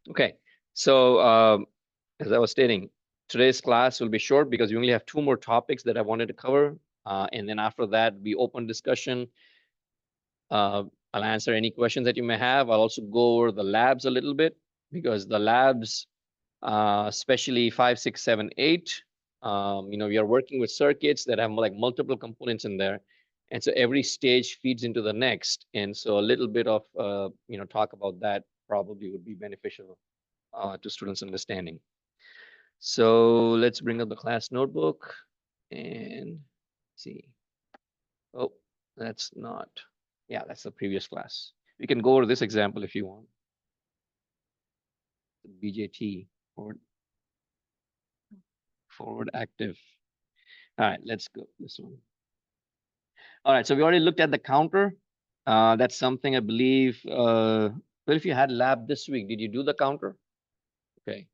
Okay, so as I was stating, today's class will be short because we only have two more topics that I wanted to cover. And then after that, we open discussion. Uh, I'll answer any questions that you may have. I'll also go over the labs a little bit because the labs, especially 5, 6, 7, 8, we are working with circuits that have like multiple components in there. And so every stage feeds into the next. And so a little bit of, talk about that probably would be beneficial to students' understanding. So let's bring up the class notebook and see. Oh, that's not. Yeah, that's the previous class. We can go over this example if you want. BJT, forward active. All right, let's go this one. All right, so we already looked at the counter. That's something I believe. Well, if you had lab this week, did you do the counter? Okay,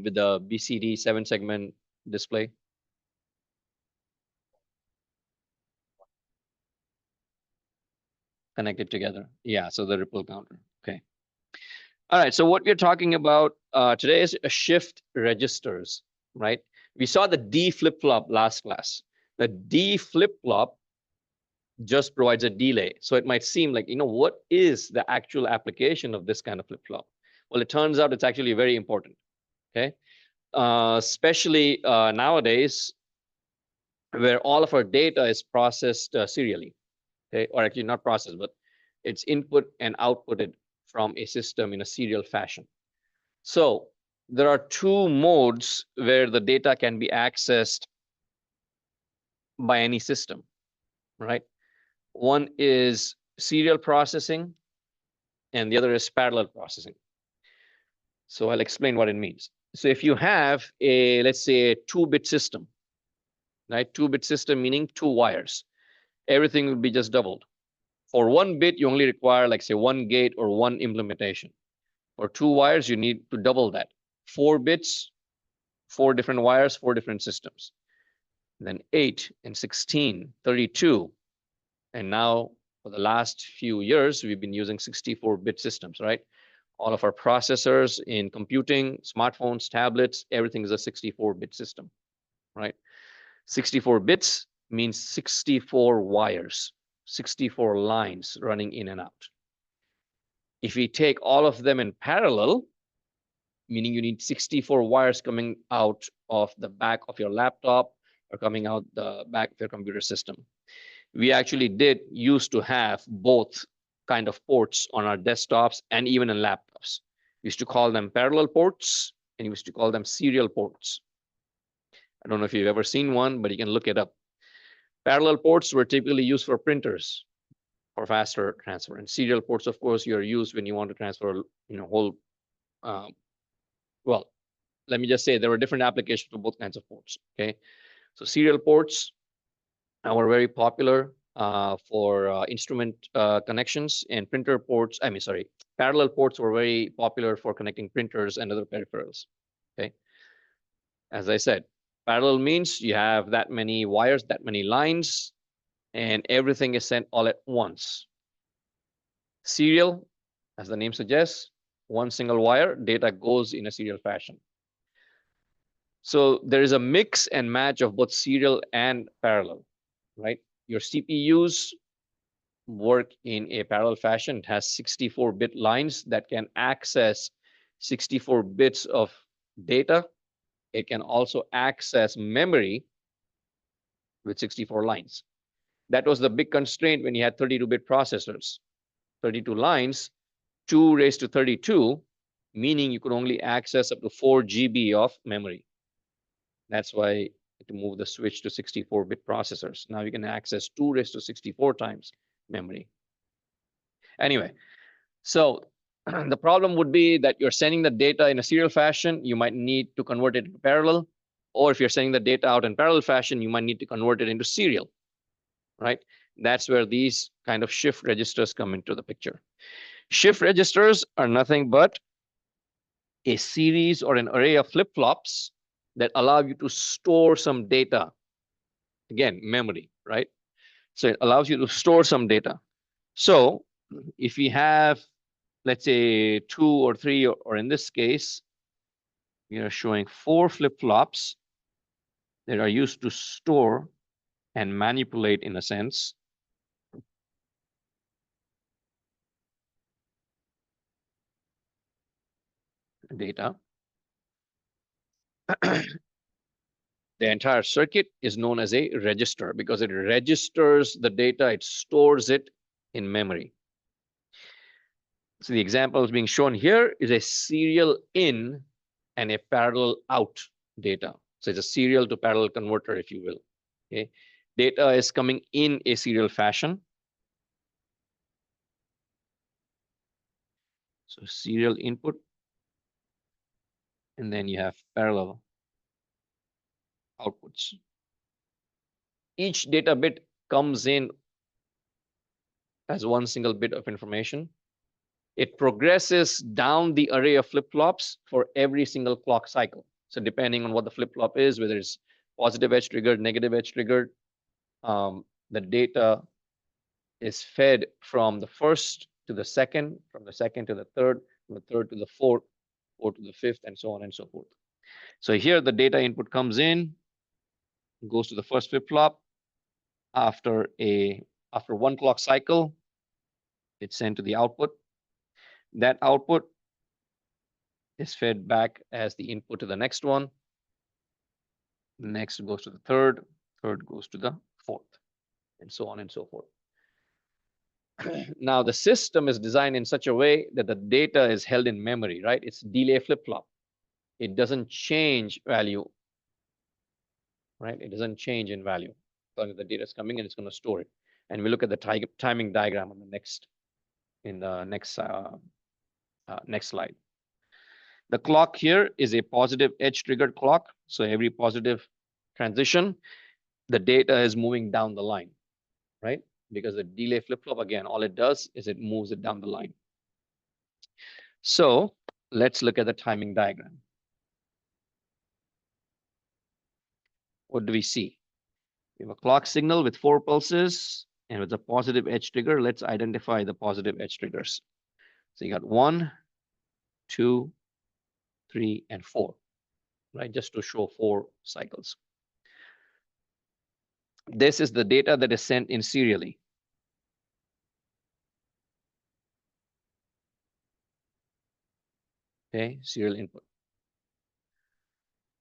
with the BCD 7-segment display. Connected together. Yeah, so the ripple counter. Okay. All right, so what we're talking about today is shift registers, right? We saw the D flip-flop last class. The D flip-flop just provides a delay. So it might seem like, what is the actual application of this kind of flip-flop? Well, it turns out it's actually very important, okay? Especially nowadays, where all of our data is processed serially, okay? Or actually not processed, but it's input and outputted from a system in a serial fashion. So there are two modes where the data can be accessed by any system, right? One is serial processing and the other is parallel processing. So I'll explain what it means. So if you have a, let's say, a 2-bit system, right? 2-bit system meaning 2 wires, everything will be just doubled. For 1 bit, you only require, like, say, 1 gate or 1 implementation. For 2 wires, you need to double that. 4 bits, 4 different wires, 4 different systems. Then 8 and 16, 32. And now for the last few years, we've been using 64-bit systems, right? All of our processors in computing, smartphones, tablets, everything is a 64-bit system, right? 64 bits means 64 wires, 64 lines running in and out. If we take all of them in parallel, meaning you need 64 wires coming out of the back of your laptop or coming out the back of your computer system. We actually did used to have both kind of ports on our desktops and even in laptops. We used to call them parallel ports and we used to call them serial ports. I don't know if you've ever seen one, but you can look it up. Parallel ports were typically used for printers for faster transfer, and serial ports, of course, you're used when you want to transfer, whole. Well, let me just say there were different applications for both kinds of ports. Okay, so serial ports were very popular for instrument connections, and printer ports. I mean, sorry, parallel ports were very popular for connecting printers and other peripherals. Okay, as I said, parallel means you have that many wires, that many lines, and everything is sent all at once. Serial, as the name suggests, one single wire, data goes in a serial fashion. So there is a mix and match of both serial and parallel, right? Your CPUs work in a parallel fashion. It has 64-bit lines that can access 64 bits of data. It can also access memory with 64 lines. That was the big constraint when you had 32-bit processors. 32 lines, 2 raised to 32, meaning you could only access up to 4 GB of memory. That's why to move the switch to 64-bit processors. Now you can access 2 raised to 64 times memory. Anyway, so the problem would be that you're sending the data in a serial fashion. You might need to convert it into parallel. Or if you're sending the data out in parallel fashion, you might need to convert it into serial, right? That's where these kind of shift registers come into the picture. Shift registers are nothing but a series or an array of flip-flops that allow you to store some data. Again, memory, right? So it allows you to store some data. So if we have let's say 2 or 3, or in this case, we are showing 4 flip-flops that are used to store and manipulate, in a sense, data. The entire circuit is known as a register because it registers the data, it stores it in memory. So the example is being shown here is a serial in and a parallel out data. So it's a serial to parallel converter, if you will. Okay, data is coming in a serial fashion. So serial input, and then you have parallel outputs. Each data bit comes in as one single bit of information. It progresses down the array of flip-flops for every single clock cycle. So depending on what the flip-flop is, whether it's positive edge triggered, negative edge triggered, the data is fed from the first to the second, from the second to the third, from the third to the fourth, fourth to the fifth, and so on and so forth. So here the data input comes in, goes to the first flip-flop. After one clock cycle, it's sent to the output. That output is fed back as the input to the next one. The next goes to the third goes to the fourth, and so on and so forth. Now the system is designed in such a way that the data is held in memory, right? It's delay flip-flop. It doesn't change value, right? It doesn't change in value. So the data is coming and it's going to store it. And we look at the timing diagram on the next slide. The clock here is a positive edge triggered clock. So every positive transition, the data is moving down the line, right? Because the delay flip-flop, again, all it does is it moves it down the line. So let's look at the timing diagram. What do we see? We have a clock signal with 4 pulses, and with a positive edge trigger, let's identify the positive edge triggers. So you got 1, 2, 3, and 4, right? Just to show 4 cycles. This is the data that is sent in serially. Okay, serial input.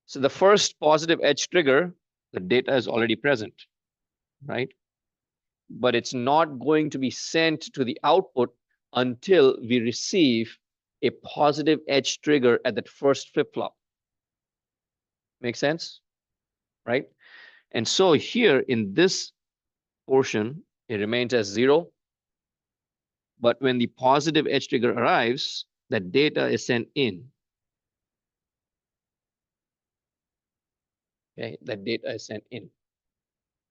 So the first positive edge trigger, the data is already present, right? But it's not going to be sent to the output until we receive a positive edge trigger at that first flip-flop. Make sense? Right? And so here in this portion, it remains as 0. But when the positive edge trigger arrives, that data is sent in. Okay, that data is sent in.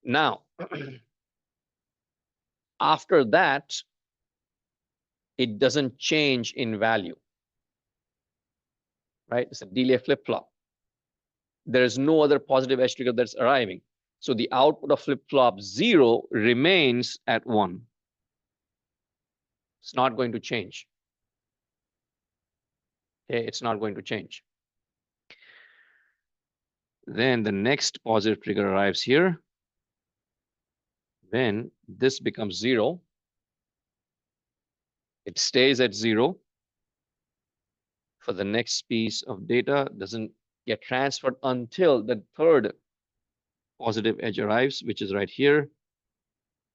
Now, after that, it doesn't change in value, right? It's a delay flip-flop. There is no other positive edge trigger that's arriving. So the output of flip-flop 0 remains at 1. It's not going to change. Okay, it's not going to change. Then the next positive trigger arrives here. Then this becomes 0. It stays at 0 for the next piece of data, doesn't get transferred until the third positive edge arrives, which is right here.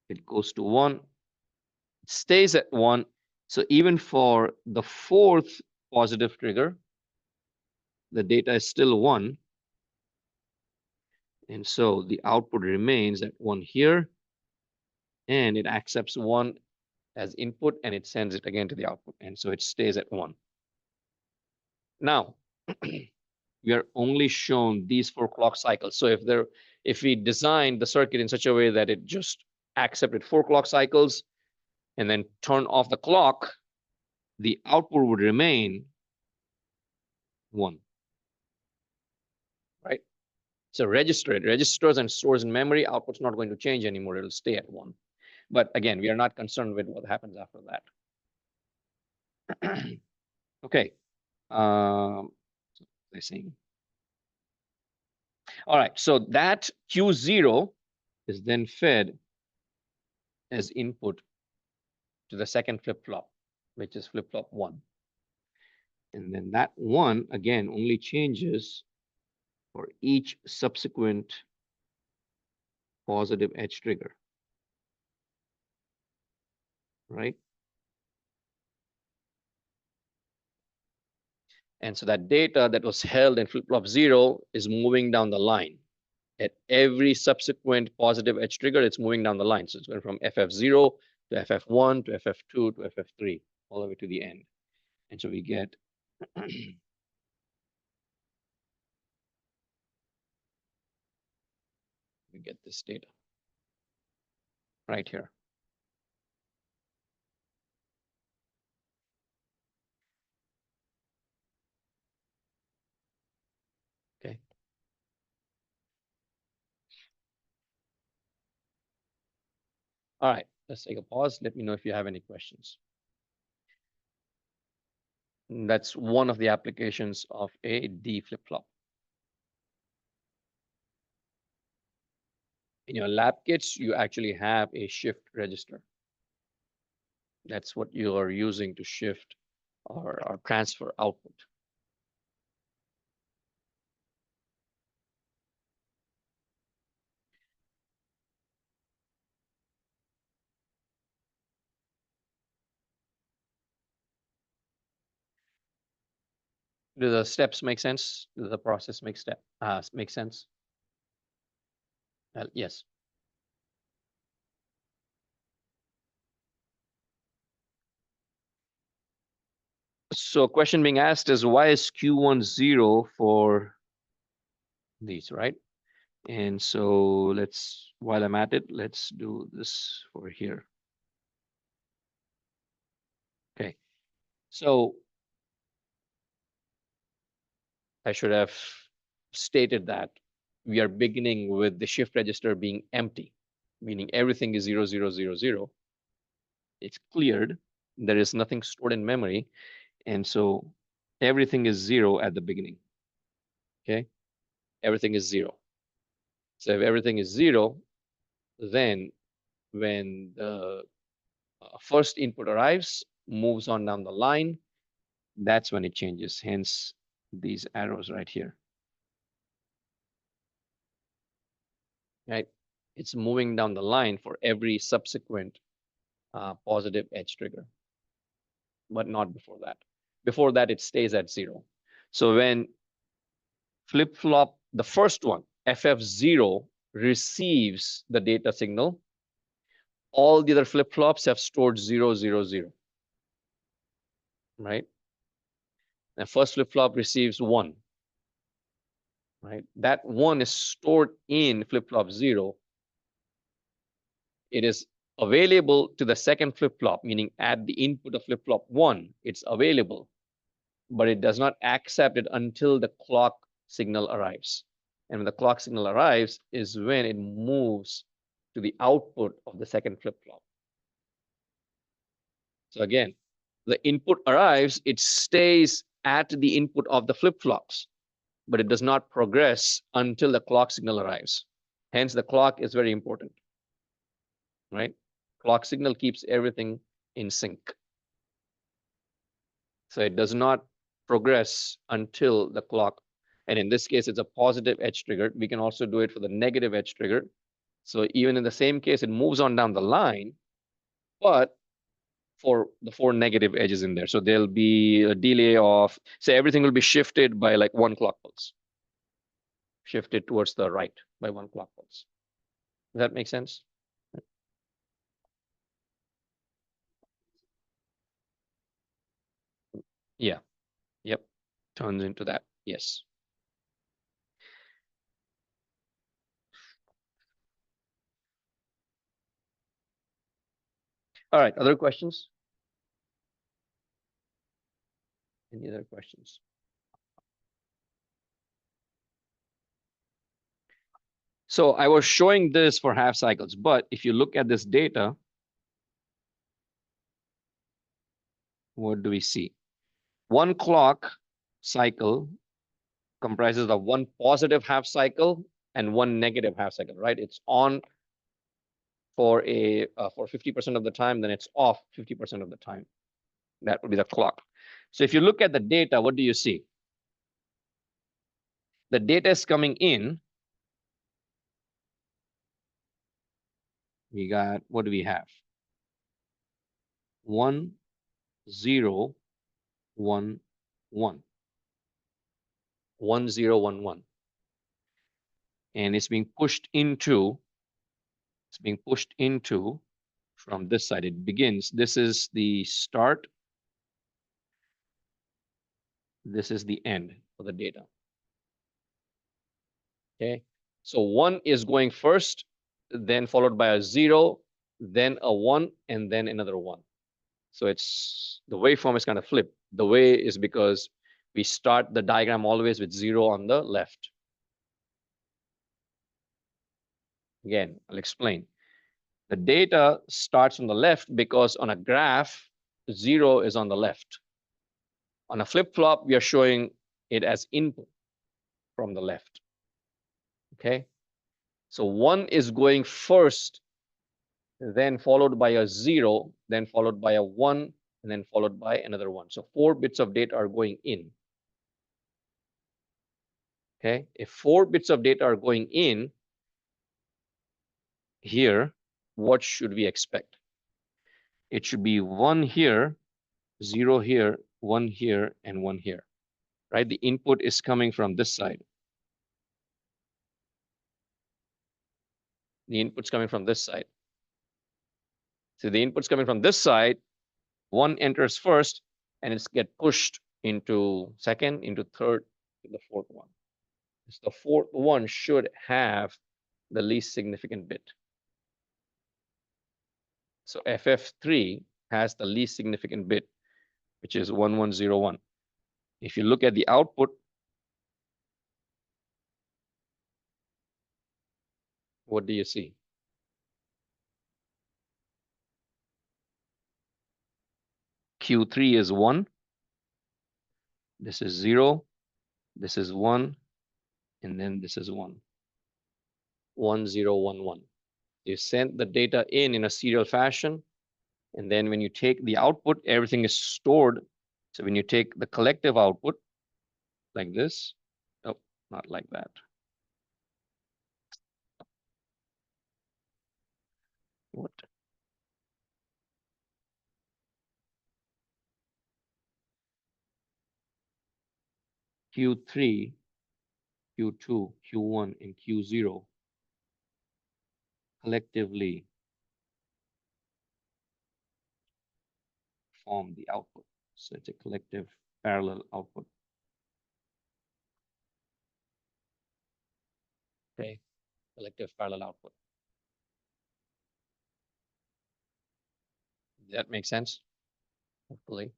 It goes to 1. It stays at 1. So even for the fourth positive trigger, the data is still 1. And so the output remains at 1 here. And it accepts 1 as input and it sends it again to the output. And so it stays at 1. Now, we are only shown these 4 clock cycles. So if we design the circuit in such a way that it just accepted 4 clock cycles and then turn off the clock, the output would remain 1. Right? So register it, registers and stores in memory, output's not going to change anymore, it'll stay at 1. But again, we are not concerned with what happens after that. Okay. Let's see. All right. So that Q0 is then fed as input to the second flip-flop, which is flip-flop 1. And then that 1, again, only changes for each subsequent positive edge trigger, right? And so that data that was held in flip-flop 0 is moving down the line. At every subsequent positive edge trigger, it's moving down the line. So it's going from FF0 to FF1 to FF2 to FF3, all the way to the end. And so we get we get this data right here. Okay. All right, let's take a pause. Let me know if you have any questions. And that's one of the applications of a D flip-flop. In your lab kits, you actually have a shift register. That's what you are using to shift or transfer output. Do the steps make sense? Do the process make sense? Yes. So question being asked is why is Q1 0 for these, right? And so while I'm at it, let's do this over here. Okay. So I should have stated that we are beginning with the shift register being empty, meaning everything is 0, 0, 0, 0. It's cleared. There is nothing stored in memory. And so everything is 0 at the beginning. Okay. Everything is 0. So if everything is 0, then when the first input arrives, moves on down the line, that's when it changes. Hence these arrows right here. Right? It's moving down the line for every subsequent positive edge trigger, but not before that. Before that, it stays at 0. So when flip-flop, the first one, FF0, receives the data signal, all the other flip-flops have stored 0, 0, 0. Right? The first flip-flop receives 1. Right? That 1 is stored in flip-flop 0. It is available to the second flip-flop, meaning at the input of flip-flop 1, it's available, but it does not accept it until the clock signal arrives. And when the clock signal arrives is when it moves to the output of the second flip-flop. So again, the input arrives, it stays at the input of the flip-flops, but it does not progress until the clock signal arrives. Hence, the clock is very important, right? Clock signal keeps everything in sync. So it does not progress until the clock. And in this case, it's a positive edge trigger. We can also do it for the negative edge trigger. So even in the same case, it moves on down the line, but for the 4 negative edges in there. So there'll be a delay of, say, everything will be shifted by like 1 clock pulse. Shifted towards the right by 1 clock pulse. Does that make sense? Yeah. Yep. Turns into that. Yes. All right. Other questions? Any other questions? So I was showing this for half cycles, but if you look at this data, what do we see? One clock cycle comprises of one positive half cycle and one negative half cycle, right? It's on for 50% of the time, then it's off 50% of the time. That would be the clock. So if you look at the data, what do you see? The data is coming in. We got, what do we have? 1, 0, 1, 1. 1, 0, 1, 1. And it's being pushed into from this side. It begins. This is the start. This is the end of the data. Okay. So 1 is going first, then followed by a 0, then a 1, and then another 1. So it's the waveform is kind of flipped. The way is because we start the diagram always with 0 on the left. Again, I'll explain. The data starts on the left because on a graph, 0 is on the left. On a flip-flop, we are showing it as input from the left. Okay. So 1 is going first, then followed by a 0, then followed by a 1, and then followed by another 1. So 4 bits of data are going in. Okay. If 4 bits of data are going in here, what should we expect? It should be 1 here, 0 here, 1 here, and 1 here, right? The input is coming from this side. The input's coming from this side. So the input's coming from this side. 1 enters first, and it's get pushed into second, into third, to the fourth one. So the fourth one should have the least significant bit. So FF3 has the least significant bit, which is 1101. If you look at the output, what do you see? Q3 is 1. This is 0. This is 1. And then this is 1. 1011. You send the data in a serial fashion. And then when you take the output, everything is stored. So when you take the collective output like this, oh, not like that. What? Q3, Q2, Q1, and Q0 collectively form the output. So it's a collective parallel output. Okay, collective parallel output. Does that make sense? Hopefully.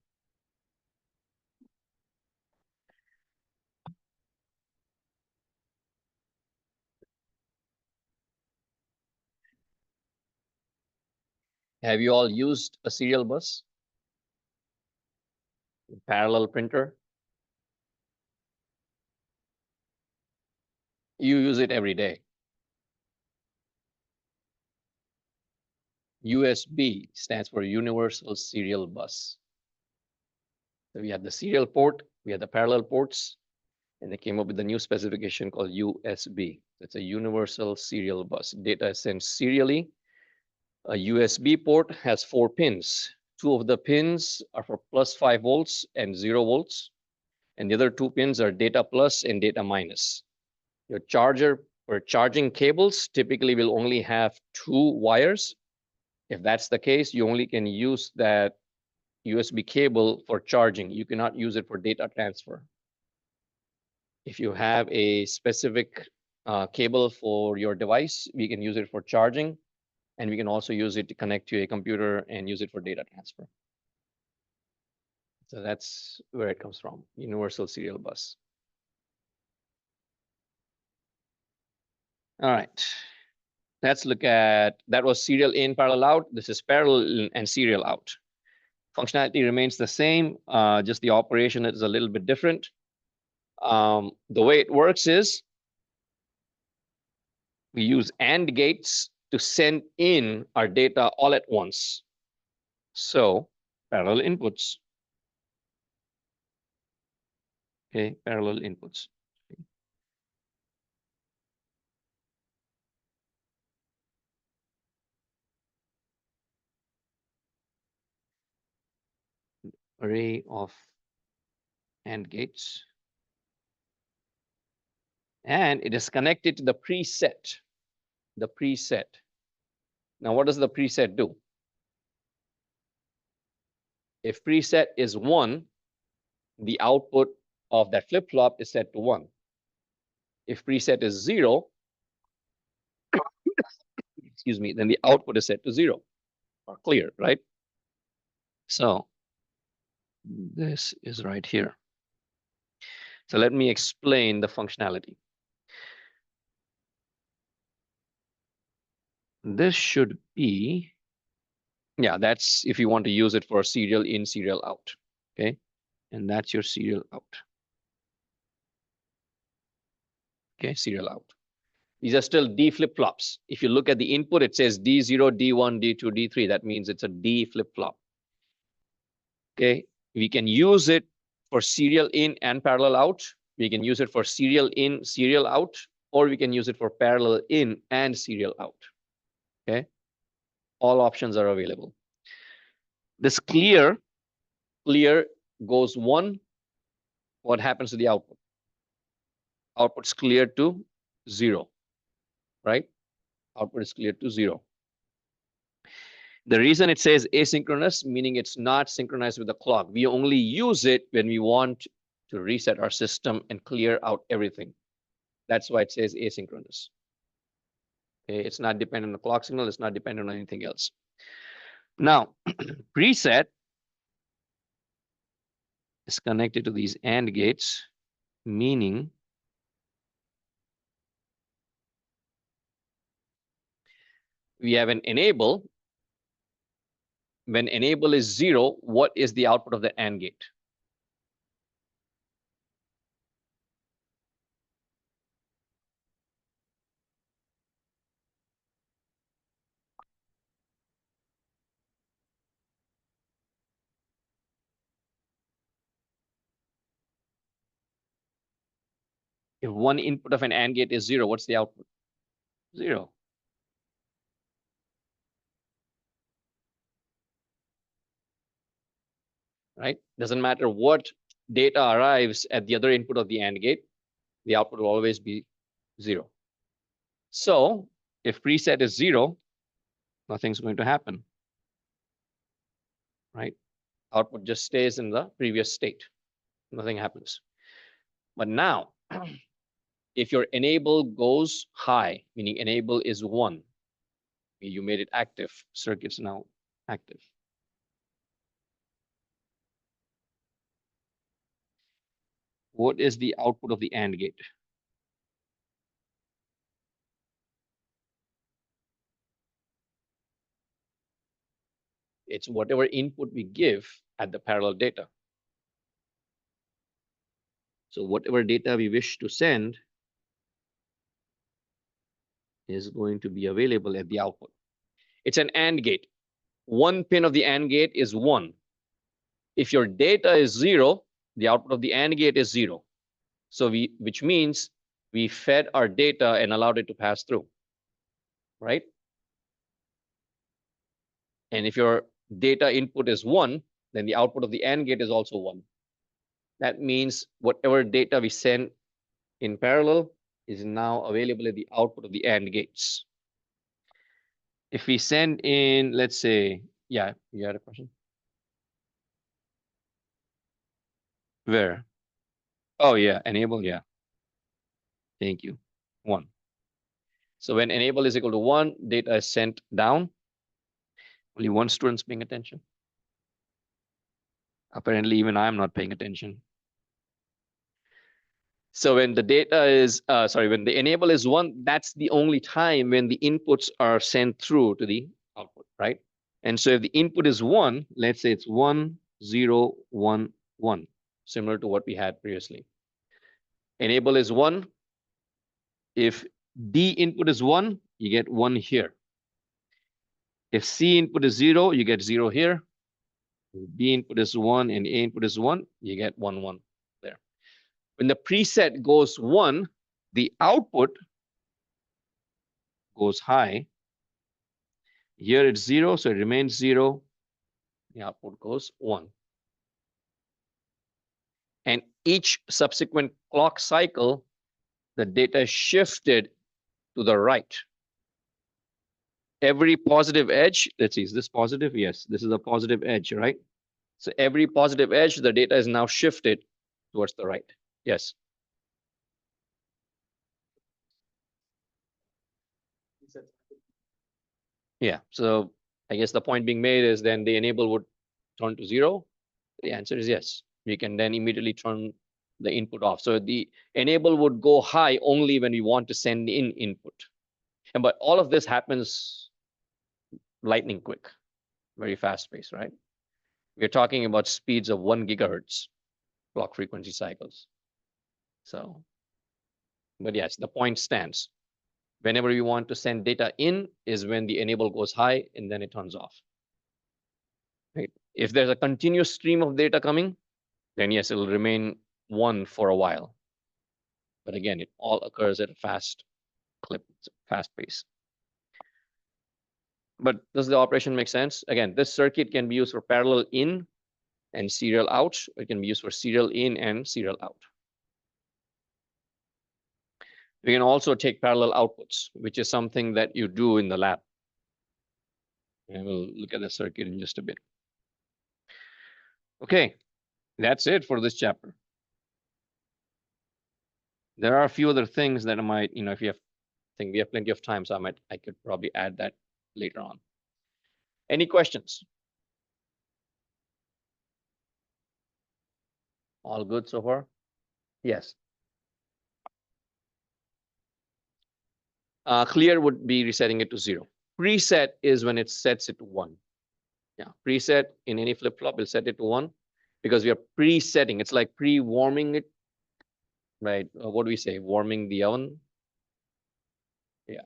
Have you all used a serial bus? Parallel printer? You use it every day. USB stands for Universal Serial Bus. So we had the serial port, we had the parallel ports, and they came up with a new specification called USB. It's a Universal Serial Bus. Data is sent serially. A USB port has 4 pins. 2 of the pins are for +5 volts and 0 volts. And the other 2 pins are data plus and data minus. Your charger or charging cables typically will only have 2 wires. If that's the case, you only can use that USB cable for charging. You cannot use it for data transfer. If you have a specific cable for your device, we can use it for charging, and we can also use it to connect to a computer and use it for data transfer. So that's where it comes from, Universal Serial Bus. All right. Let's look at, that was serial in, parallel out. This is parallel in and serial out. Functionality remains the same, just the operation is a little bit different. The way it works is we use AND gates to send in our data all at once. So parallel inputs. Okay, parallel inputs. Array of AND gates. And it is connected to the preset. The preset. Now, what does the preset do? If preset is 1, the output of that flip-flop is set to 1. If preset is 0, excuse me, then the output is set to 0 or clear, right? So this is right here. So let me explain the functionality. This should be, yeah, that's if you want to use it for serial in, serial out. Okay, and that's your serial out. Okay, serial out. These are still D flip-flops. If you look at the input, it says D0, D1, D2, D3. That means it's a D flip-flop. Okay, we can use it for serial in and parallel out. We can use it for serial in, serial out, or we can use it for parallel in and serial out. Okay, all options are available. This clear goes 1. What happens to the output? Output's cleared to 0, right? Output is cleared to 0. The reason it says asynchronous, meaning it's not synchronized with the clock. We only use it when we want to reset our system and clear out everything. That's why it says asynchronous. Okay, it's not dependent on the clock signal. It's not dependent on anything else. Now, preset is connected to these AND gates, meaning we have an enable. When enable is 0, what is the output of the AND gate? If one input of an AND gate is 0, what's the output? 0. Right? Doesn't matter what data arrives at the other input of the AND gate, the output will always be 0. So if preset is 0, nothing's going to happen. Right? Output just stays in the previous state. Nothing happens. But now, if your enable goes high, meaning enable is 1, you made it active, circuit's now active. What is the output of the AND gate? It's whatever input we give at the parallel data. So whatever data we wish to send is going to be available at the output. It's an AND gate. One pin of the AND gate is 1. If your data is 0, the output of the AND gate is 0. So which means we fed our data and allowed it to pass through, right? And if your data input is 1, then the output of the AND gate is also 1. That means whatever data we send in parallel is now available at the output of the AND gates. If we send in, let's say, yeah, you had a question? Where? Oh, yeah, enable, yeah. Thank you. 1. So when enable is equal to 1, data is sent down. Only one student's paying attention. Apparently, even I'm not paying attention. So when the data is, when the enable is 1, that's the only time when the inputs are sent through to the output, right? And so if the input is 1, let's say it's 1, 0, 1, 1, similar to what we had previously. Enable is 1. If D input is 1, you get 1 here. If C input is 0, you get 0 here. If B input is 1 and A input is 1, you get 1, 1 there. When the preset goes 1, the output goes high. Here it's 0, so it remains 0. The output goes 1. And each subsequent clock cycle, the data is shifted to the right. Every positive edge, let's see, is this positive? Yes, this is a positive edge, right? So every positive edge, the data is now shifted towards the right. Yes. Yeah, so I guess the point being made is then the enable would turn to 0. The answer is yes. We can then immediately turn the input off. So the enable would go high only when we want to send in input. But all of this happens lightning quick, very fast pace, right? We're talking about speeds of 1 gigahertz clock frequency cycles. So, but yes, the point stands. Whenever you want to send data in is when the enable goes high and then it turns off. Right? If there's a continuous stream of data coming, then yes, it will remain 1 for a while. But again, it all occurs at a fast clip, fast pace. But does the operation make sense? Again, this circuit can be used for parallel in and serial out. It can be used for serial in and serial out. We can also take parallel outputs, which is something that you do in the lab. And we'll look at the circuit in just a bit. Okay, that's it for this chapter. There are a few other things that I might, if you think we have plenty of time, so I could probably add that later on. Any questions? All good so far? Yes. Clear would be resetting it to 0. Preset is when it sets it to 1. Yeah, preset in any flip-flop will set it to 1 because we are presetting. It's like pre-warming it, right? What do we say? Warming the oven. Yeah.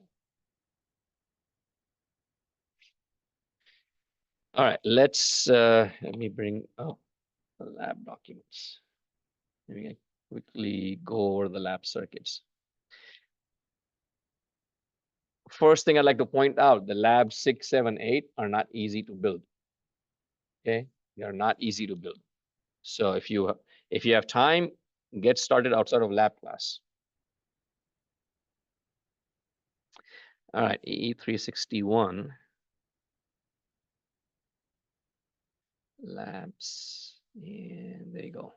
All right, let's let me bring up the lab documents. Let me quickly go over the lab circuits. First thing I'd like to point out, the lab 6, 7, 8 are not easy to build. Okay, they are not easy to build. So if you have time, get started outside of lab class. All right, E361 labs, and there you go.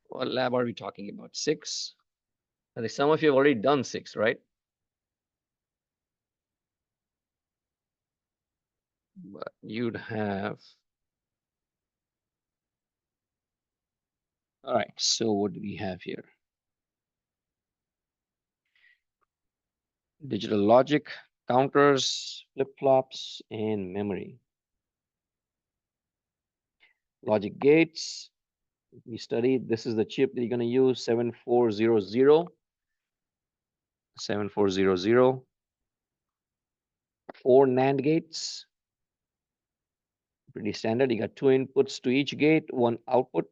What lab are we talking about? 6. I think some of you have already done 6, right? But you'd have. All right, so what do we have here? Digital logic, counters, flip-flops, and memory. Logic gates, we studied. This is the chip that you're going to use, 7400. 7400. 4 NAND gates. Pretty standard. You got 2 inputs to each gate, 1 output.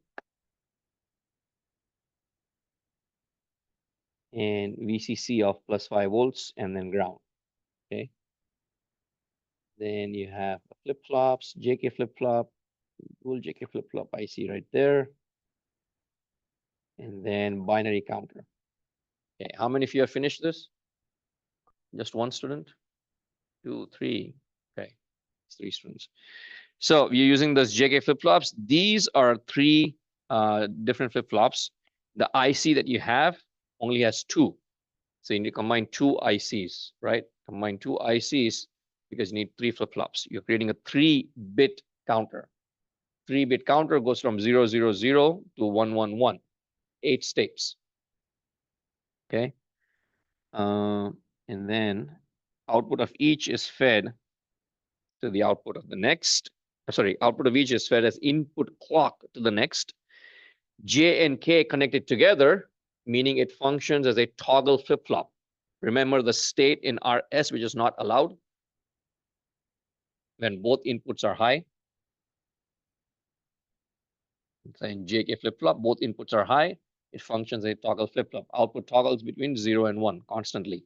And VCC of +5 volts and then ground. Okay. Then you have flip-flops, JK flip-flop, dual JK flip-flop IC right there. And then binary counter. Okay, how many of you have finished this? Just one student? 2, 3. Okay, it's 3 students. So you're using those JK flip-flops. These are 3 different flip-flops. The IC that you have only has 2. So you need to combine 2 ICs, right? Combine 2 ICs because you need 3 flip-flops. You're creating a 3-bit counter. 3-bit counter goes from 000 to 111, 8 states. Okay. And then output of each is fed to the output of the next. Sorry, output of each is fed as input clock to the next. J and K connected together, meaning it functions as a toggle flip-flop. Remember the state in RS, which is not allowed when both inputs are high. So in JK flip-flop, both inputs are high. It functions as a toggle flip-flop. Output toggles between 0 and 1 constantly,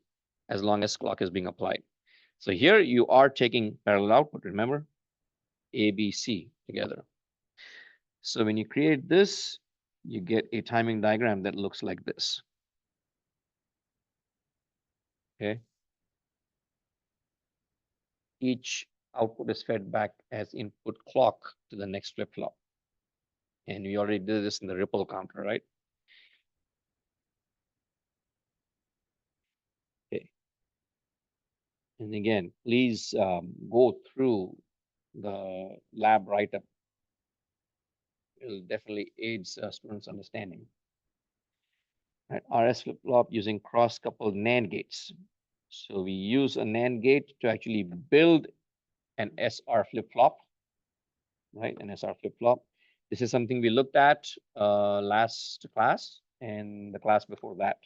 as long as clock is being applied. So here you are taking parallel output, remember? A, B, C together. So when you create this, you get a timing diagram that looks like this. Okay. Each output is fed back as input clock to the next flip-flop. And we already did this in the ripple counter, right? Okay. And again, please go through the lab write-up. It'll definitely aid students' understanding. Right, RS flip-flop using cross-coupled NAND gates. So we use a NAND gate to actually build an SR flip-flop, right? An SR flip-flop. This is something we looked at last class and the class before that.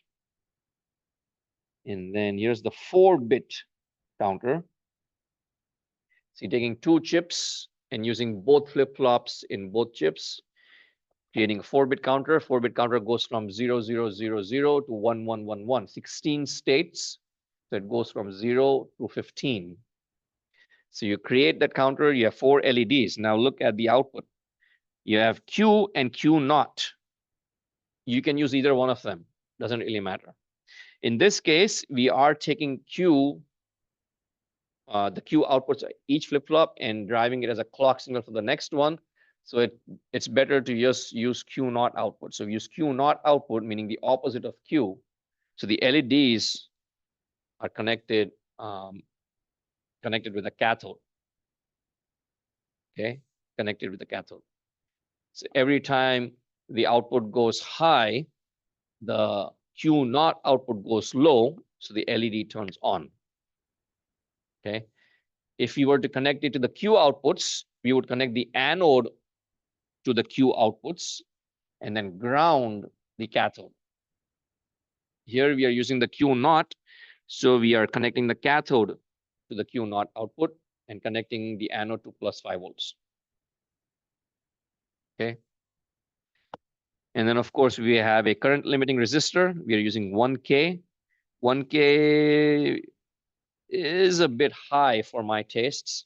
And then here's the 4-bit counter. So you're taking 2 chips and using both flip-flops in both chips, creating a 4-bit counter. 4-bit counter goes from 0, 0, 0, 0 to 1, 1, 1, 1, 16 states. So it goes from 0 to 15. So you create that counter, you have 4 LEDs. Now look at the output. You have Q and Q naught. You can use either one of them, doesn't really matter. In this case, we are taking Q, the Q outputs each flip-flop and driving it as a clock signal for the next one. So it's better to just use Q naught output. So we use Q naught output, meaning the opposite of Q. So the LEDs are connected with a cathode. Okay, connected with the cathode. So every time the output goes high, the Q naught output goes low, so the LED turns on. Okay. If you were to connect it to the Q outputs, we would connect the anode to the Q outputs and then ground the cathode. Here we are using the Q naught, so we are connecting the cathode to the Q naught output and connecting the anode to +5 volts. Okay. And then, of course, we have a current limiting resistor. We are using 1K. 1K is a bit high for my tastes.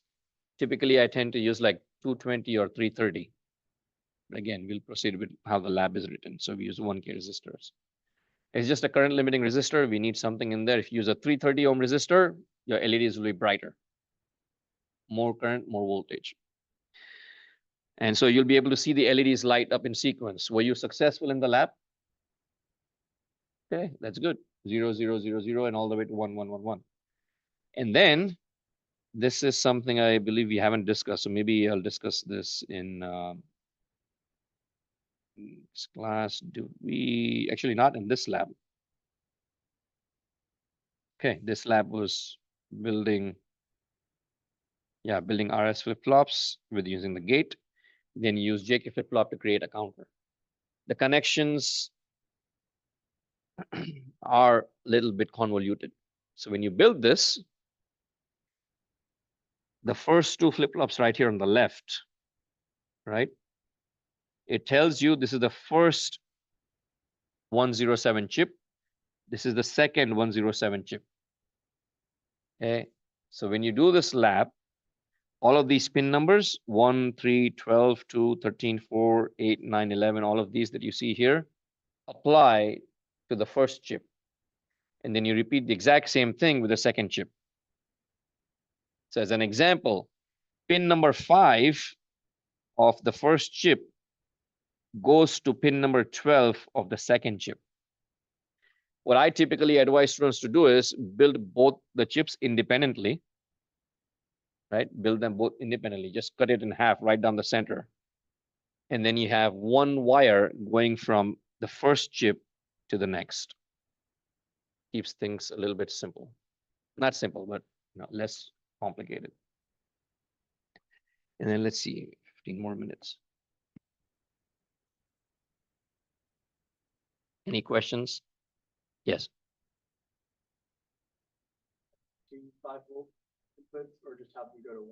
Typically, I tend to use like 220 or 330. But again, we'll proceed with how the lab is written. So we use 1K resistors. It's just a current limiting resistor. We need something in there. If you use a 330 ohm resistor, your LEDs will be brighter. More current, more voltage. And so you'll be able to see the LEDs light up in sequence. Were you successful in the lab? Okay, that's good. 0, 0, 0, 0, and all the way to 1, 1, 1, 1. And then this is something I believe we haven't discussed. So maybe I'll discuss this in this class. Do we actually not in this lab? Okay, this lab was building RS flip-flops with using the gate. Then use JK flip-flop to create a counter. The connections are a little bit convoluted. So when you build this, the first 2 flip-flops right here on the left, right? It tells you this is the first 107 chip. This is the second 107 chip. Okay. So when you do this lab, all of these pin numbers, 1, 3, 12, 2, 13, 4, 8, 9, 11, all of these that you see here, apply to the first chip. And then you repeat the exact same thing with the second chip. So as an example, pin number 5 of the first chip goes to pin number 12 of the second chip. What I typically advise students to do is build both the chips independently, right? Build them both independently. Just cut it in half right down the center. And then you have one wire going from the first chip to the next. Keeps things a little bit simple. Not simple, but less complicated. And then let's see, 15 more minutes. Any questions? Yes. 5-volt inputs, or just have them go to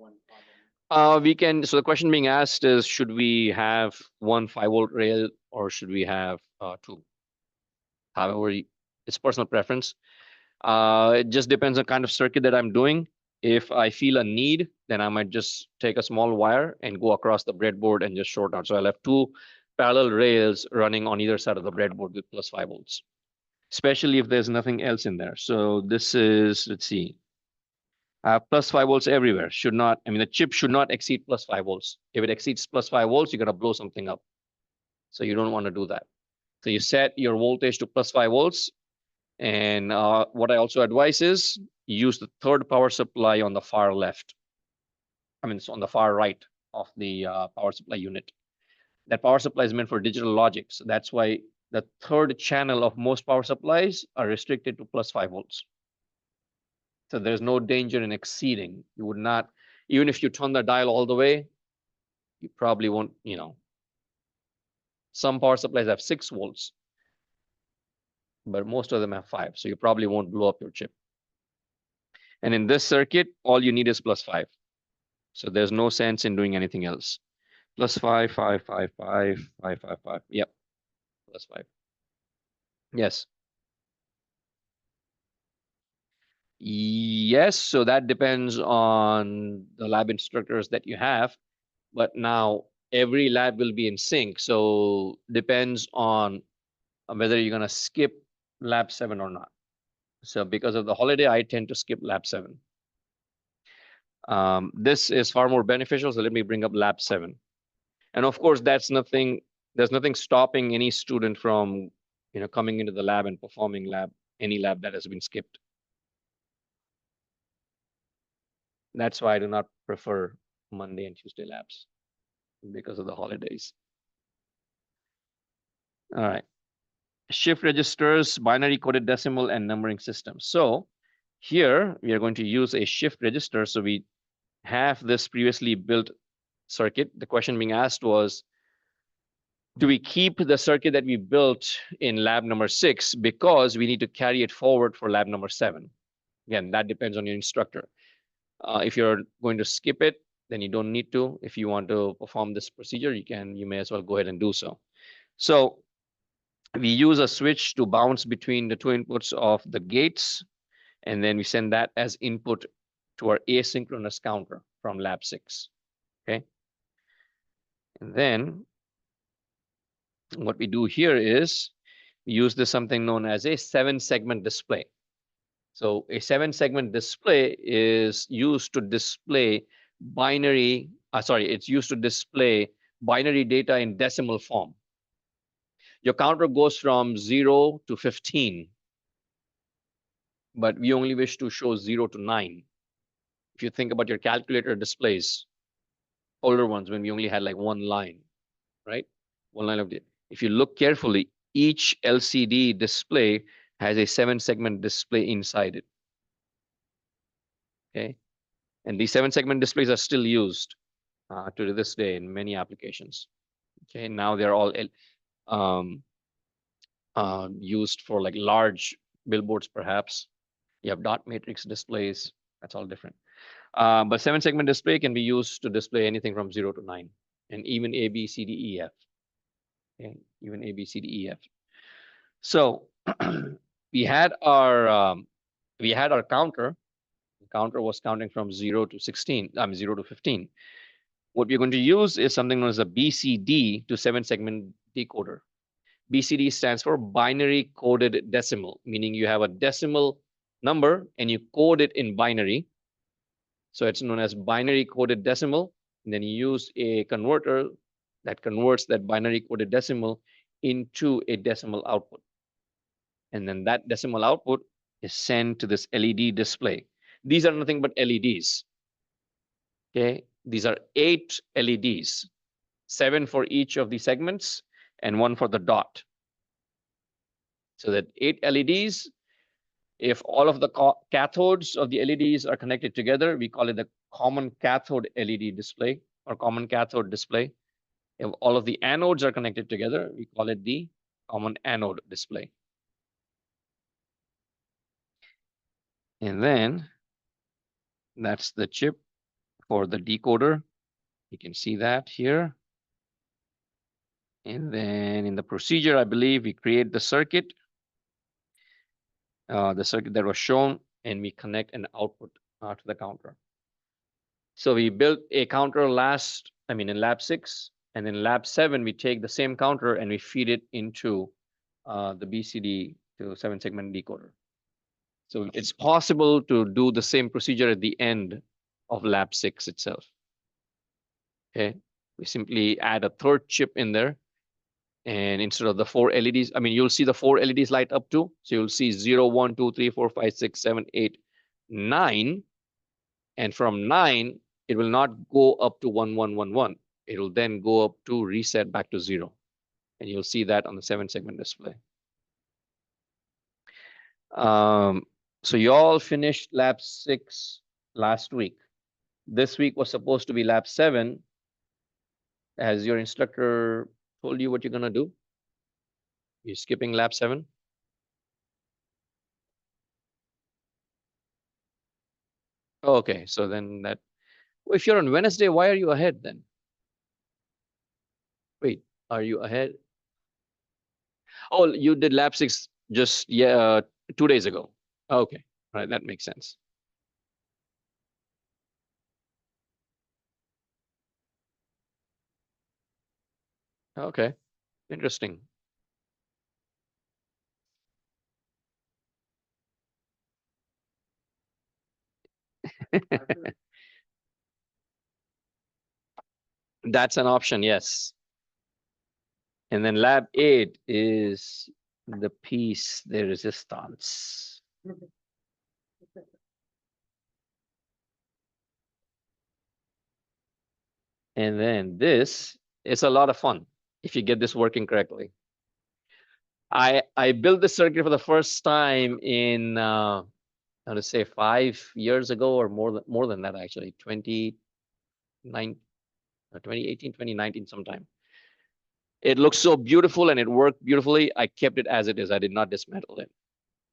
1 We can, so the question being asked is, should we have one 5-volt rail or should we have two? However, it's personal preference. It just depends on kind of circuit that I'm doing. If I feel a need, then I might just take a small wire and go across the breadboard and just short out. So I'll have two parallel rails running on either side of the breadboard with plus 5 volts, especially if there's nothing else in there. So this is, let's see, plus 5 volts everywhere. Should not, I mean, the chip should not exceed plus 5 volts. If it exceeds plus 5 volts, you're going to blow something up. So you don't want to do that. So you set your voltage to plus 5 volts. And what I also advise is use the third power supply on the far left. I mean, it's on the far right of the power supply unit. That power supply is meant for digital logic. So that's why the third channel of most power supplies are restricted to plus 5 volts. So there's no danger in exceeding. You would not, even if you turn the dial all the way, you probably won't, you know. Some power supplies have 6 volts, but most of them have 5. So you probably won't blow up your chip. And in this circuit, all you need is plus 5. So there's no sense in doing anything else. Plus 5, 5, 5, 5, 5, 5, 5. Yep. Plus 5. Yes. Yes. So that depends on the lab instructors that you have. But now every lab will be in sync. So depends on whether you're going to skip lab 7 or not. So because of the holiday, I tend to skip lab 7. This is far more beneficial. So let me bring up lab 7. And of course, there's nothing stopping any student from, coming into the lab and performing any lab that has been skipped. That's why I do not prefer Monday and Tuesday labs, because of the holidays. All right. Shift registers, binary coded decimal, and numbering system. So here we are going to use a shift register. So we have this previously built circuit. The question being asked was, do we keep the circuit that we built in lab number 6 because we need to carry it forward for lab number 7? Again, that depends on your instructor. If you're going to skip it, then you don't need to. If you want to perform this procedure, you may as well go ahead and do so. So we use a switch to bounce between the two inputs of the gates, and then we send that as input to our asynchronous counter from lab 6. Okay. And then what we do here is we use this something known as a 7-segment display. So a 7-segment display is used to display binary, it's used to display binary data in decimal form. Your counter goes from 0 to 15, but we only wish to show 0 to 9. If you think about your calculator displays, older ones, when we only had like one line, right? One line of data. If you look carefully, each LCD display has a 7-segment display inside it. Okay. And these 7-segment displays are still used to this day in many applications. Okay. Now they're all used for like large billboards, perhaps. You have dot matrix displays. That's all different. But 7-segment display can be used to display anything from 0 to 9, and even A, B, C, D, E, F. Okay. Even A, B, C, D, E, F. So we had our counter. The counter was counting from 0 to 16. 0 to 15. What we're going to use is something known as a BCD to 7-segment decoder. BCD stands for binary coded decimal, meaning you have a decimal number and you code it in binary. So it's known as binary coded decimal. And then you use a converter that converts that binary coded decimal into a decimal output. And then that decimal output is sent to this LED display. These are nothing but LEDs. Okay, these are 8 LEDs, 7 for each of the segments and 1 for the dot. So that 8 LEDs, if all of the cathodes of the LEDs are connected together, we call it the common cathode LED display. or common cathode display. If all of the anodes are connected together, we call it the common anode display. And then that's the chip for the decoder. You can see that here. And then in the procedure, I believe we create the circuit that was shown, and we connect an output to the counter. So we built a counter in lab 6, and in lab 7, we take the same counter and we feed it into the BCD to 7-segment decoder. So it's possible to do the same procedure at the end of lab 6 itself. Okay, we simply add a third chip in there. And instead of the 4 LEDs, you'll see the 4 LEDs light up too. So you'll see 0, 1, 2, 3, 4, 5, 6, 7, 8, 9. And from 9, it will not go up to 1, 1, 1, 1. It will then go up to reset back to 0. And you'll see that on the 7-segment display. So you all finished lab 6 last week. This week was supposed to be lab 7. Has your instructor told you what you're going to do? You're skipping lab 7? Okay, so then if you're on Wednesday, why are you ahead then? Wait, are you ahead? Oh, you did lab 6 just 2 days ago. Okay, all right, that makes sense. Okay, interesting. That's an option, yes. And then lab 8 is the piece, the resistance. And then this is a lot of fun if you get this working correctly. I built this circuit for the first time in how to say 5 years ago, or more than that actually, 2018, 2019 sometime. It looks so beautiful and it worked beautifully. I kept it as it is. I did not dismantle it.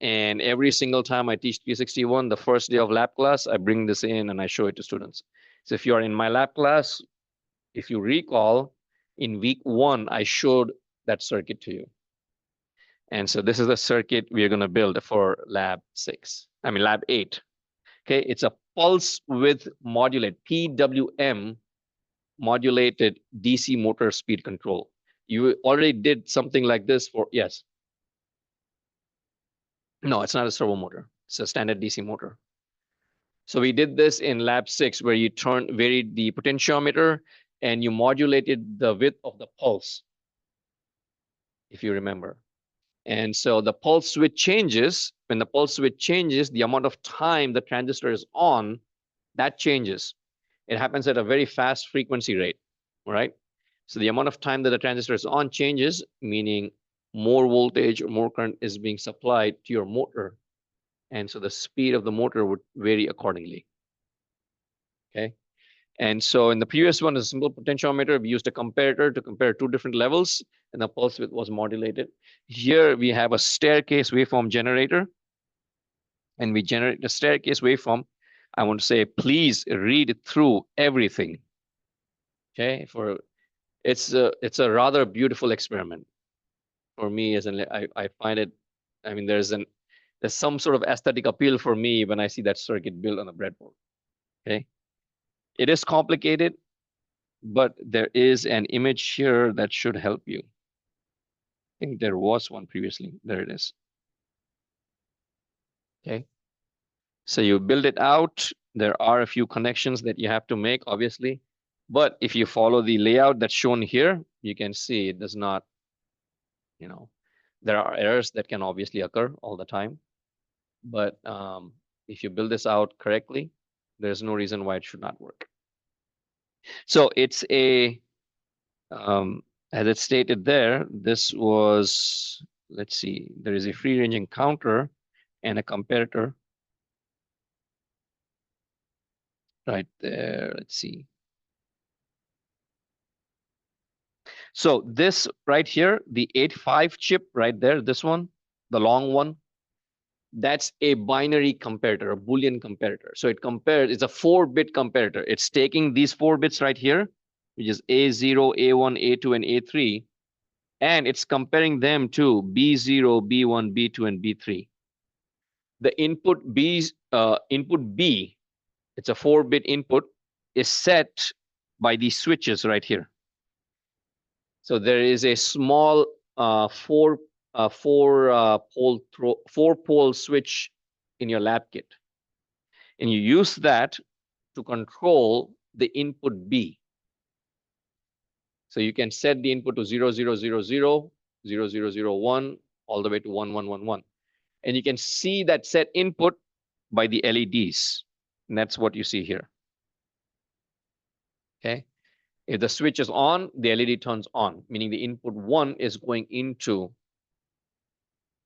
And every single time I teach 361, the first day of lab class, I bring this in and I show it to students. So if you are in my lab class, if you recall, in week 1, I showed that circuit to you. And so this is the circuit we are going to build for lab 8. Okay, it's a pulse width modulate, PWM modulated DC motor speed control. You already did something like this for, yes. No, it's not a servo motor. It's a standard DC motor. So we did this in lab 6, where you varied the potentiometer and you modulated the width of the pulse, if you remember. And so the pulse width changes. When the pulse width changes, the amount of time the transistor is on, that changes. It happens at a very fast frequency rate, right? So the amount of time that the transistor is on changes, meaning more voltage or more current is being supplied to your motor. And so the speed of the motor would vary accordingly. Okay. And so in the previous one, a simple potentiometer, we used a comparator to compare 2 different levels, and the pulse width was modulated. Here we have a staircase waveform generator, and we generate the staircase waveform. I want to say, please read through everything. Okay, it's a rather beautiful experiment for me. I find it. There's some sort of aesthetic appeal for me when I see that circuit built on a breadboard. Okay, it is complicated, but there is an image here that should help you. I think there was one previously. There it is. Okay. So you build it out. There are a few connections that you have to make, obviously. But if you follow the layout that's shown here, you can see it does not, there are errors that can obviously occur all the time. But if you build this out correctly, there's no reason why it should not work. So it's as it stated there, this was, let's see, there is a free ranging counter and a comparator right there. Let's see. So this right here, the 8-5 chip right there, this one, the long one, that's a binary comparator, a Boolean comparator. So it compares, it's a 4-bit comparator. It's taking these 4 bits right here, which is A0, A1, A2, and A3, and it's comparing them to B0, B1, B2, and B3. The input B, it's a 4-bit input, is set by these switches right here. So there is a small 4-pole switch in your lab kit, and you use that to control the input B. So you can set the input to 0, 0, 0, 0, 0, 0, 0, 1, all the way to 1, 1, 1, 1. And you can see that set input by the LEDs. And that's what you see here. Okay. If the switch is on, the LED turns on, meaning the input 1 is going into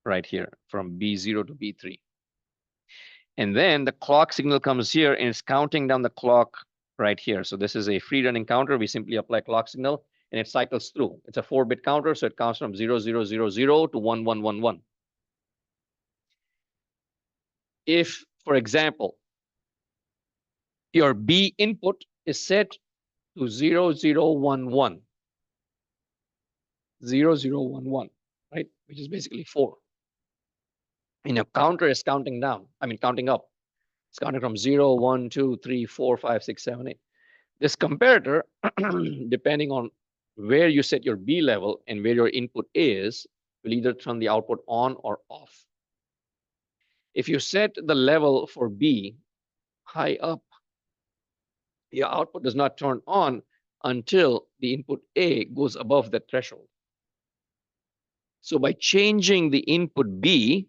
right here from B0 to B3. And then the clock signal comes here and it's counting down the clock right here. So this is a free running counter. We simply apply clock signal and it cycles through. It's a 4-bit counter, so it counts from 0, 0, 0, 0 to 1, 1, 1, 1. If, for example, your B input is set to 0, 0, 1, 1, 0, 0, 1, 1, right? Which is basically 4. And your counter is counting down, counting up. It's counting from 0, 1, 2, 3, 4, 5, 6, 7, 8. This comparator, depending on where you set your B level and where your input is, will either turn the output on or off. If you set the level for B high up, your output does not turn on until the input A goes above that threshold. So by changing the input B,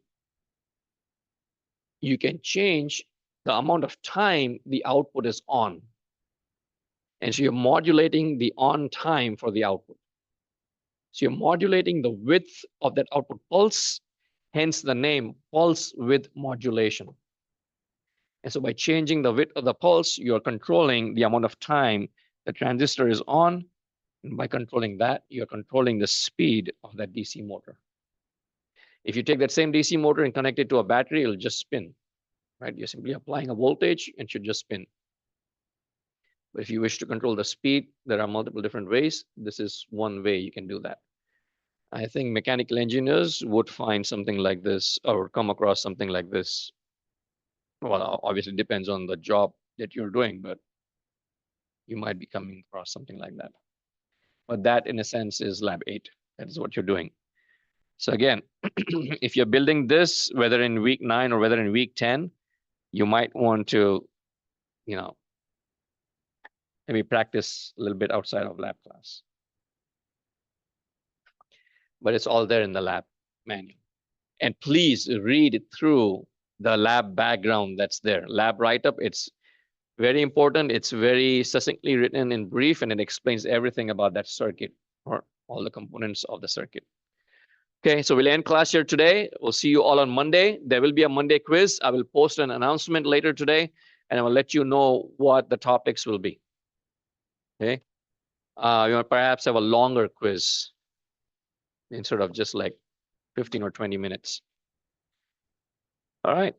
you can change the amount of time the output is on. And so you're modulating the on time for the output. So you're modulating the width of that output pulse, hence the name pulse width modulation. And so by changing the width of the pulse, you're controlling the amount of time the transistor is on. And by controlling that, you're controlling the speed of that DC motor. If you take that same DC motor and connect it to a battery, it'll just spin, right? You're simply applying a voltage and should just spin. But if you wish to control the speed, there are multiple different ways. This is one way you can do that. I think mechanical engineers would find something like this or come across something like this. Well, obviously it depends on the job that you're doing, but you might be coming across something like that. But that, in a sense, is Lab 8. That is what you're doing. So again, if you're building this, whether in week 9 or whether in week 10, you might want to, maybe practice a little bit outside of lab class. But it's all there in the lab manual. And please read through the lab background that's there. Lab write-up, it's very important. It's very succinctly written in brief, and it explains everything about that circuit or all the components of the circuit. Okay, so we'll end class here today. We'll see you all on Monday. There will be a Monday quiz. I will post an announcement later today, and I will let you know what the topics will be. Okay, you will perhaps have a longer quiz instead of just like 15 or 20 minutes. All right.